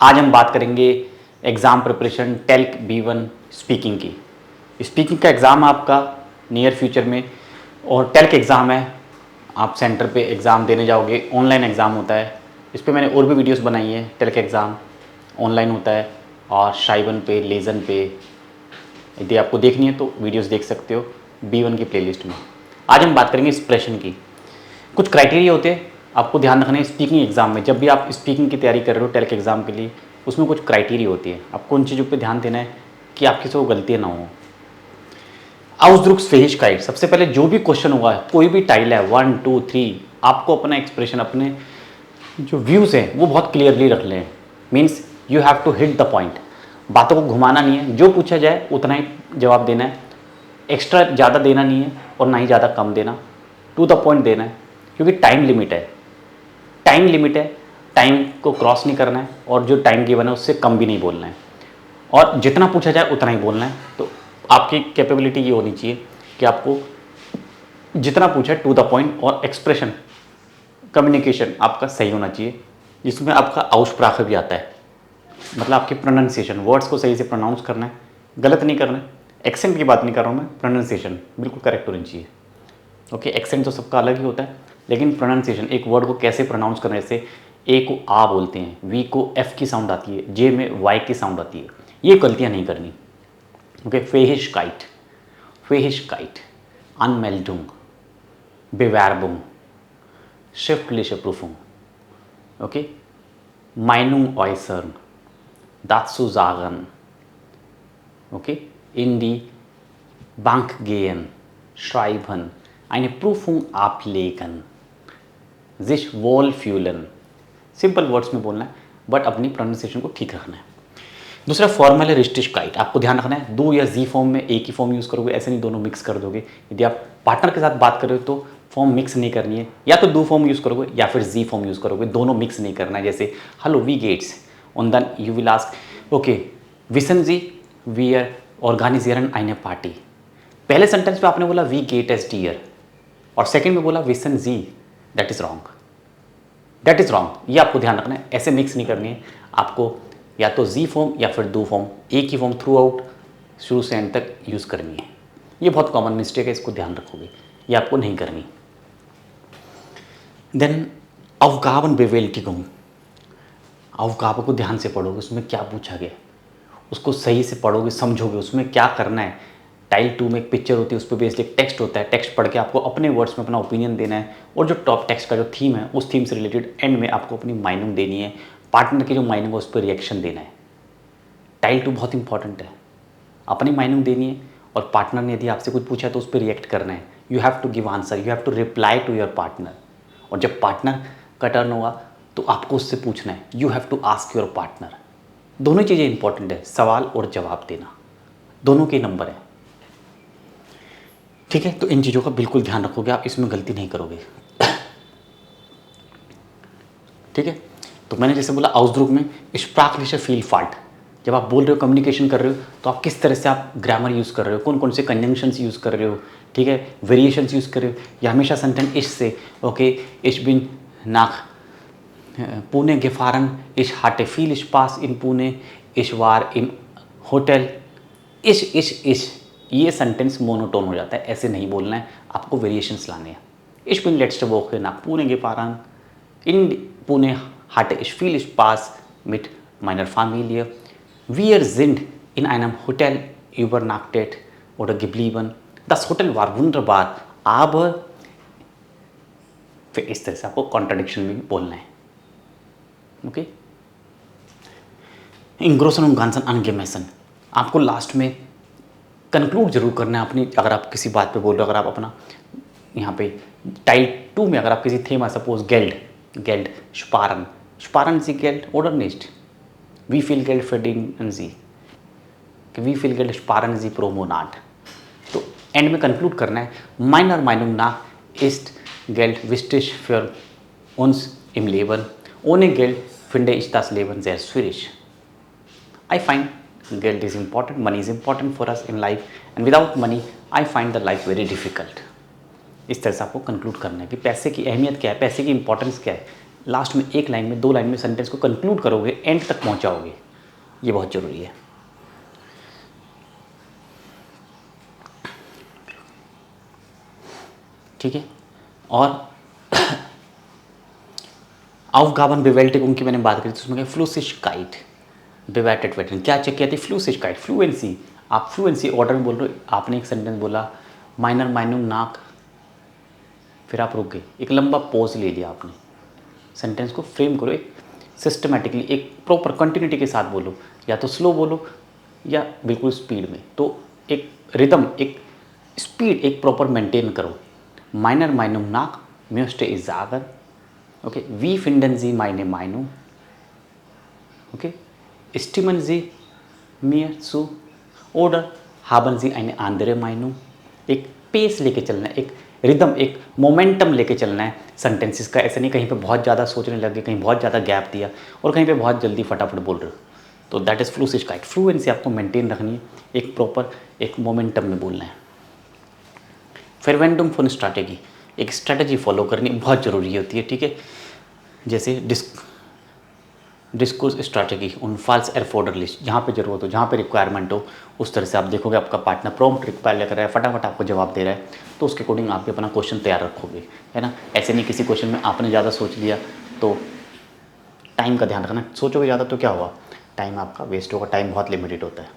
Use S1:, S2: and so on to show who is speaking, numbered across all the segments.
S1: आज हम बात करेंगे exam preparation talc B1 speaking की। स्पीकिंग का एग्ज़ाम है आपका नियर फ्यूचर में, और टेल्क एग्ज़ाम है, आप सेंटर पे एग्ज़ाम देने जाओगे, ऑनलाइन एग्ज़ाम होता है। इस पे मैंने और भी वीडियोस बनाई है। टेल्क एग्ज़ाम ऑनलाइन होता है और शाइबन पे, लेज़न पे, यदि आपको देखनी है तो वीडियोस देख सकते हो B1 की प्लेलिस्ट में। आज हम बात करेंगे एक्सप्रेशन की। कुछ क्राइटेरिया होते हैं आपको ध्यान रखना है स्पीकिंग एग्ज़ाम में। जब भी आप स्पीकिंग की तैयारी कर रहे हो टेल्क एग्ज़ाम के लिए, उसमें कुछ क्राइटेरिया होती है। आपको उन चीज़ों पे ध्यान देना है कि आपकी से वो गलतियाँ ना हो। Ausdrucksfähigkeit, सबसे पहले जो भी क्वेश्चन हुआ है, कोई भी टाइल है 1 2 3, आपको अपना एक्सप्रेशन, अपने जो व्यूज़ हैं वो बहुत क्लियरली रख लें। Means you have to hit the point. बातों को घुमाना नहीं है, जो पूछा जाए उतना ही जवाब देना है। एक्स्ट्रा ज़्यादा देना नहीं है और ना ही ज़्यादा कम देना, टू द पॉइंट देना है। क्योंकि टाइम लिमिट है, टाइम लिमिट है, टाइम को क्रॉस नहीं करना है, और जो टाइम गिवन है उससे कम भी नहीं बोलना है, और जितना पूछा जाए उतना ही बोलना है। तो आपकी कैपेबिलिटी ये होनी चाहिए कि आपको जितना पूछा है टू द पॉइंट, और एक्सप्रेशन, कम्युनिकेशन आपका सही होना चाहिए, जिसमें आपका आउस्प्राखे भी आता है। मतलब आपकी प्रोनाउंसिएशन, वर्ड्स को सही से प्रोनाउंस करना है, गलत नहीं करना है। एक्सेंट की बात नहीं कर रहा हूँ मैं, प्रोनाउंसिएशन बिल्कुल करेक्ट होनी चाहिए। ओके, एक्सेंट तो सबका अलग ही होता है, लेकिन प्रोनाउंसिएशन, एक वर्ड को कैसे प्रोनाउंस करने से, ए को आ बोलते हैं, वी को एफ की साउंड आती है, जे में वाई की साउंड आती है, ये गलतियाँ नहीं करनी। ओके, फेहिशकाइट, फेहिशकाइट, अनमेल्डुंग, बेवेrbung, schriftliche Prüfung, okay, Meinung äußern, dazu sagen, okay, in die Bank gehen, schreiben, eine Prüfung ablegen, sich wohlfühlen। Simple words में बोलना है, बट अपनी प्रोनाउंसिएशन को ठीक रखना है। दूसरा फॉर्मल है रिस्टिशकाइट, आपको ध्यान रखना है, दो या जी फॉर्म में एक ही फॉर्म यूज़ करोगे, ऐसे नहीं दोनों मिक्स कर दोगे। यदि आप पार्टनर के साथ बात कर रहे हो तो फॉर्म मिक्स नहीं करनी है, या तो दो फॉर्म यूज़ करोगे या फिर जी फॉर्म यूज़ करोगे, दोनों मिक्स नहीं करना है। जैसे हेलो वी गेट्स, on then you will ask okay विसन जी वी आर ऑर्गेनाइजिeren eine पार्टी। पहले सेंटेंस पे आपने बोला वी गेट एस डियर, और सेकंड में बोला विसन जी, that is wrong, that is wrong. ये आपको ध्यान रखना है, ऐसे मिक्स नहीं करनी है। आपको या तो जी फॉर्म या फिर दो फॉर्म, एक ही फॉर्म थ्रू आउट शुरू से एंड तक यूज़ करनी है। ये बहुत कॉमन मिस्टेक है, इसको ध्यान रखोगे, ये आपको नहीं करनी। देन Aufgabenbewältigung, Aufgabe को ध्यान से पढ़ोगे, उसमें क्या पूछा गया, उसको सही से पढ़ोगे, समझोगे उसमें क्या करना है। टाइल 2 में एक पिक्चर होती है, उस पर बेस्ड एक टेक्स्ट होता है, टेक्स्ट पढ़ के आपको अपने वर्ड्स में अपना ओपिनियन देना है, और जो टॉप टेक्स्ट का जो थीम है उस थीम से रिलेटेड एंड में आपको अपनी माइनिंग देनी है, पार्टनर की जो माइनिंग है उस पर रिएक्शन देना है। टाइल 2 बहुत इंपॉर्टेंट है, अपनी माइनिंग देनी है, और पार्टनर ने यदि आपसे कुछ पूछा है तो उस पर रिएक्ट करना है। You have to give answer, you have to reply to your partner. और जब पार्टनर का टर्न होगा तो आपको उससे पूछना है, you have to ask your partner. दोनों चीज़ें इंपॉर्टेंट है, सवाल और जवाब देना, दोनों के नंबर है। ठीक है, तो इन चीज़ों का बिल्कुल ध्यान रखोगे, आप इसमें गलती नहीं करोगे। ठीक है, तो मैंने जैसे बोला आउसद्रुक में sprachliche Vielfalt, जब आप बोल रहे हो, कम्युनिकेशन कर रहे हो, तो आप किस तरह से आप ग्रामर यूज़ कर रहे हो, कौन कौन से कंजंक्शंस यूज़ कर रहे हो, ठीक है, वेरिएशंस यूज़ कर रहे हो, या हमेशा सेंटेंस इश से, okay ich bin nach Pune gefahren, ich hatte viel Spaß in Pune, ich war im Hotel, इश, ये सेंटेंस मोनोटोन हो जाता है, ऐसे नहीं बोलना है, आपको वेरिएशंस लाने हैं। Ich bin letzte Woche nach Pune gefahren, in Pune hatte ich viel Spaß mit meiner Familie. Wir sind in einem Hotel übernachtet oder geblieben. Das Hotel war wunderbar, aber फिर इस तरह से आपको कॉन्ट्रडिक्शन में भी बोलना है। ओके, इंग्रोसन und ganzen angemessen, आपको लास्ट में कंक्लूड जरूर करना है अपनी, अगर आप किसी बात पे बोल रहे हो, अगर आप अपना यहाँ पे टाइल 2 में अगर आप किसी थीम है, सपोज गेल्ड स्पारन सी गेल्ड oder nicht, wie viel Geld verdienen Sie, wie viel Geld sparen Sie pro Monat। तो एंड में कंक्लूड करना है, meiner Meinung nach ist Geld wichtig für uns im Leben, ohne Geld finde ich das Leben sehr schwierig। I find Geld is important, money is important for us in life, and without money I find the life very difficult। इस तरह से आपको conclude करना है कि पैसे की अहमियत क्या है, पैसे की इंपॉर्टेंस क्या है, लास्ट में एक लाइन में, 2 लाइन में सेंटेंस को कंक्लूड करोगे, एंड तक पहुंचाओगे, ये बहुत ज़रूरी है। ठीक है। और Aufgaben bewältigung की मैंने बात करी तो उसमें फ्लूसिशकाइट बेवेटेड वेटन क्या चेक किया थी? फ्लूसिशकाइट, फ्लुएंसी। आप फ्लुएंसी ऑर्डर में बोल रहे हो, आपने एक सेंटेंस बोला माइनर माइनम नाक, फिर आप रुक गए, एक लंबा पॉज ले लिया आपने। सेंटेंस को फ्रेम करो एक सिस्टमेटिकली, एक प्रॉपर कंटिन्यूटी के साथ बोलो, या तो स्लो बोलो या बिल्कुल स्पीड में। तो एक रिदम, एक स्पीड एक प्रॉपर मेंटेन करो। माइनर माइनम नाक म्यूस्टे इज जागर, ओके, वी फिंडन जी माइने माइनो, ओके, स्टीमन जी मियर सू ऑर्डर हाबन जी आइने आंदरे माइनो। एक पेस लेके चलना है, एक रिदम, एक मोमेंटम लेके चलना है सेंटेंसेस का। ऐसे नहीं कहीं पे बहुत ज़्यादा सोचने लगे, कहीं बहुत ज़्यादा गैप दिया और कहीं पे बहुत जल्दी फटाफट बोल रहे हो, तो दैट इज़ फ्लूसिशकाइट। फ्लुएंसी आपको मेंटेन रखनी है, एक प्रॉपर एक मोमेंटम में बोलना है। फरवेंडुम फॉर स्ट्रैटेजी, एक स्ट्रैटेजी फॉलो करनी बहुत ज़रूरी होती है। ठीक है, जैसे डिस्कोर्स स्ट्रैटेजी उन फॉल्स एरफोर्डर लिस्ट, जहाँ पे जरूरत हो, जहाँ पे रिक्वायरमेंट हो, उस तरह से आप देखोगे आपका पार्टनर प्रॉम्प्ट रिप्लाई कर रहा है, फटाफट आपको जवाब दे रहा है, तो उसके अकॉर्डिंग आप भी अपना क्वेश्चन तैयार रखोगे, है ना। ऐसे नहीं किसी क्वेश्चन में आपने ज़्यादा सोच लिया तो टाइम का ध्यान रखना, सोचोगे ज़्यादा तो क्या हुआ, टाइम आपका वेस्ट होगा, टाइम बहुत लिमिटेड होता है।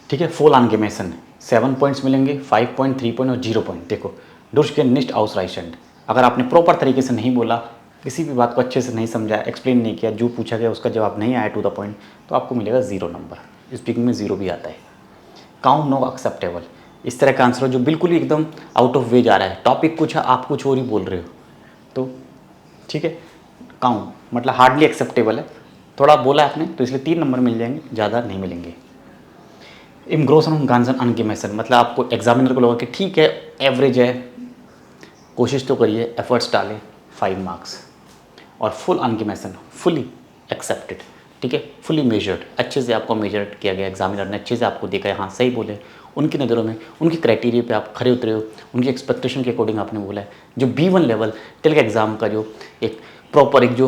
S1: ठीक है, फुल एंगेमेशन 7 पॉइंट्स मिलेंगे, 5 पॉइंट, 3 पॉइंट और 0 पॉइंट। देखो डुश के निस्ट आउसराइशेंट, अगर आपने प्रॉपर तरीके से नहीं बोला, किसी भी बात को अच्छे से नहीं समझा, एक्सप्लेन नहीं किया, जो पूछा गया उसका जवाब नहीं आया टू द पॉइंट, तो आपको मिलेगा 0 नंबर। स्पीकिंग में 0 भी आता है। काउंट नो एक्सेप्टेबल, इस तरह का आंसर हो जो बिल्कुल ही एकदम आउट ऑफ वे जा रहा है, टॉपिक कुछ है, आप कुछ और ही बोल रहे हो, तो ठीक है। काउंट मतलब हार्डली एक्सेप्टेबल है, थोड़ा बोला आपने तो इसलिए 3 नंबर मिल जाएंगे, ज़्यादा नहीं मिलेंगे। इमग्रोसन गांजन अनगिमेसन, मतलब आपको एग्जामिनर को लगा कि ठीक है एवरेज है, कोशिश तो करिए, एफर्ट्स डालें, 5 मार्क्स। और फुल अनगिमेसन फुली एक्सेप्टेड, ठीक है, फुली मेजर्ड, अच्छे से आपको मेजर किया गया, एग्जामिनर ने अच्छे से आपको देखा है, हाँ सही बोले, उनकी नज़रों में, उनकी क्राइटेरिया पे आप खरे उतरे हो, उनकी एक्सपेक्टेशन के अकॉर्डिंग आपने बोला है। जो B1 लेवल टिल के एग्ज़ाम का जो एक प्रॉपर एक जो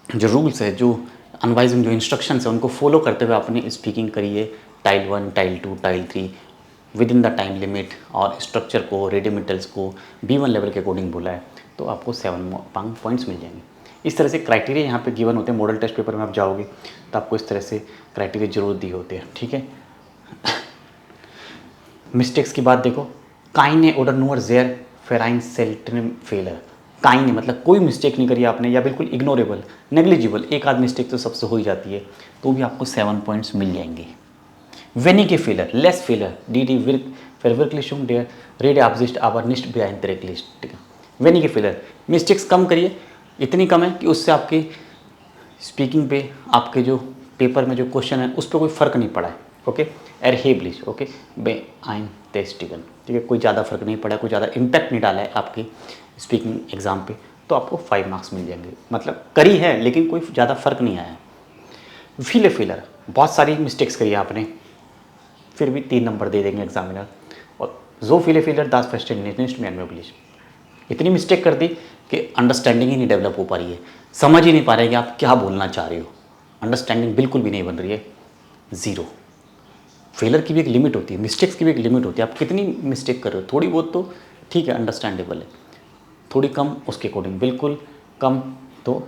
S1: रूल्स है, जो अनवाइजिंग जो इंस्ट्रक्शंस है, उनको फॉलो करते हुए आपने स्पीकिंग करी है, tile 1, tile 2, tile 3 with in the time limit, और स्ट्रक्चर को, रेडिमेटल्स को B1 लेवल के अकॉर्डिंग बोला है, तो आपको 7 पॉइंट्स मिल जाएंगे। इस तरह से क्राइटेरिया यहाँ पे गिवन होते हैं। मॉडल टेस्ट पेपर में आप जाओगे तो आपको इस तरह से क्राइटेरिया जरूर दिए होते हैं, ठीक है। मिस्टेक्स की बात देखो, काइने ऑर्डर नोअर जेयर फेराइन सेल्टन फेलर, काइने मतलब कोई मिस्टेक नहीं करी आपने, या बिल्कुल इग्नोरेबल, नेग्लिजिबल, एक आध मिस्टेक तो सबसे हो ही जाती है, तो भी आपको 7 पॉइंट्स मिल जाएंगे। वेनिगे फेलर, लेस फेलर, डी डी विर्क फेरवर्कलिशुम डेयर रेड एब्जिस्ट आवर निस्ट बिहाइंड द रेगलिस्ट, ठीक है। वेनिगे फेलर, मिस्टेक्स कम करिए, इतनी कम है कि उससे आपकी स्पीकिंग पे, आपके जो पेपर में जो क्वेश्चन है उस पर कोई फ़र्क नहीं पड़ा है, ओके। एरहेबलिश, ओके, बे आइन टेस्टिगन, ठीक है, कोई ज़्यादा फर्क नहीं पड़ा, कोई ज़्यादा इम्पैक्ट नहीं डाला है आपकी स्पीकिंग एग्ज़ाम पे, तो आपको 5 मार्क्स मिल जाएंगे। मतलब करी है लेकिन कोई ज़्यादा फर्क नहीं आया है। फीले फेलर, बहुत सारी मिस्टेक्स करी आपने, फिर भी 3 नंबर दे देंगे एग्जामिनर। और जो फीले फेलर दास फर्स्ट निस्ट में एनमेबलिश, इतनी मिस्टेक कर दी कि अंडरस्टैंडिंग ही नहीं डेवलप हो पा रही है, समझ ही नहीं पा रहे कि आप क्या बोलना चाह रहे हो, अंडरस्टैंडिंग बिल्कुल भी नहीं बन रही है, 0। फेलर की भी एक लिमिट होती है, मिस्टेक्स की भी एक लिमिट होती है, आप कितनी मिस्टेक कर रहे हो, थोड़ी बहुत तो ठीक है अंडरस्टैंडेबल है, थोड़ी कम उसके अकॉर्डिंग, बिल्कुल कम तो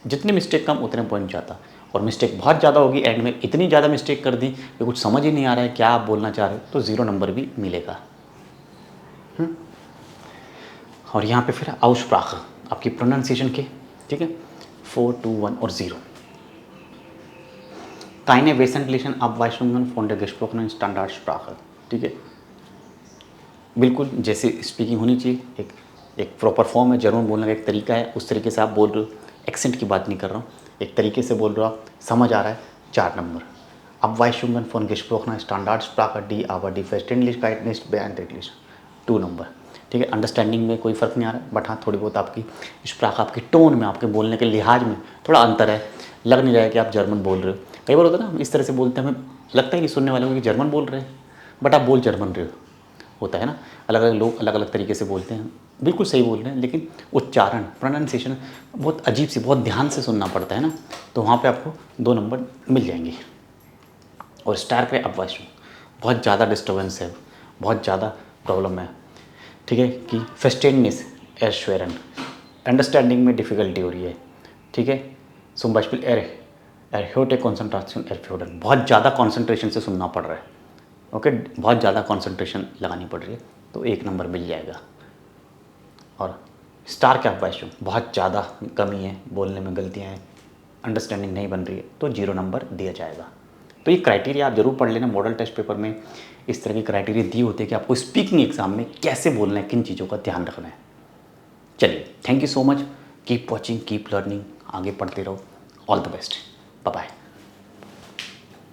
S1: जितनी मिस्टेक कम उतने पॉइंट जाता, और मिस्टेक बहुत ज़्यादा होगी एंड में, इतनी ज़्यादा मिस्टेक कर दी कि कुछ समझ ही नहीं आ रहा है क्या आप बोलना चाह रहे हो, तो 0 नंबर भी मिलेगा। और यहाँ पे फिर आउस्प्राख आपकी प्रोनाउंसिएशन के, ठीक है, 4, 2, 1 और 0। काइने वेसेंटलेशन अब वाइशुंगन फोन द गेस्प्रोकन स्टैंडर्ड स्प्राख, ठीक है, बिल्कुल जैसे स्पीकिंग होनी चाहिए, एक प्रॉपर फॉर्म है, जर्मन बोलने का एक तरीका है, उस तरीके से आप बोल रहे हो, एक्सेंट की बात नहीं कर रहा हूँ, एक तरीके से बोल रहे हो आप, समझ आ रहा है, 4 नंबर। अब वाइशुंगन फोन गेस्प्रोकन स्टैंडर्ड स्प्राख डी आवर डी फेस्टेनलिश काइटनिस्ट बेन इंग्लिश, 2 नंबर, ठीक है। अंडरस्टैंडिंग में कोई फ़र्क नहीं आ रहा है, बट हाँ थोड़ी बहुत आपकी स्प्राख, आपकी टोन में, आपके बोलने के लिहाज में थोड़ा अंतर है, लग नहीं रहा है कि आप जर्मन बोल रहे हो। कई बार होता है ना, इस तरह से बोलते हैं, हमें लगता है कि सुनने वालों को कि जर्मन बोल रहे हैं, बट आप बोल जर्मन रहे हो, होता है ना, अलग अलग लोग अलग अलग तरीके से बोलते हैं, बिल्कुल सही बोल रहे हैं, लेकिन उच्चारण प्रोनाउंसिएशन बहुत अजीब सी, बहुत ध्यान से सुनना पड़ता है ना, तो वहाँ पे आपको 2 नंबर मिल जाएंगे। और स्टार करें अपवाश में बहुत ज़्यादा डिस्टर्बेंस है, बहुत ज़्यादा प्रॉब्लम है, ठीक है, कि फेस्टेडनेस एरश्वेरन, अंडरस्टैंडिंग में डिफ़िकल्टी हो रही है, ठीक है, zum Beispiel erhöhte Konzentration erfordern, बहुत ज़्यादा कॉन्सेंट्रेशन से सुनना पड़ रहा है, ओके, बहुत ज़्यादा कॉन्सेंट्रेशन लगानी पड़ रही है, तो 1 नंबर मिल जाएगा। और स्टार क्या वैश्यू बहुत ज़्यादा कमी है, बोलने में गलतियाँ हैं, अंडरस्टैंडिंग नहीं बन रही है, तो 0 नंबर दिया जाएगा। तो ये क्राइटेरिया आप ज़रूर पढ़ लेना, मॉडल टेस्ट पेपर में इस तरह की क्राइटेरिया दी होती है कि आपको स्पीकिंग एग्जाम में कैसे बोलना है, किन चीज़ों का ध्यान रखना है। चलिए, thank you so much, keep watching, keep learning, आगे पढ़ते रहो, all the best, bye bye.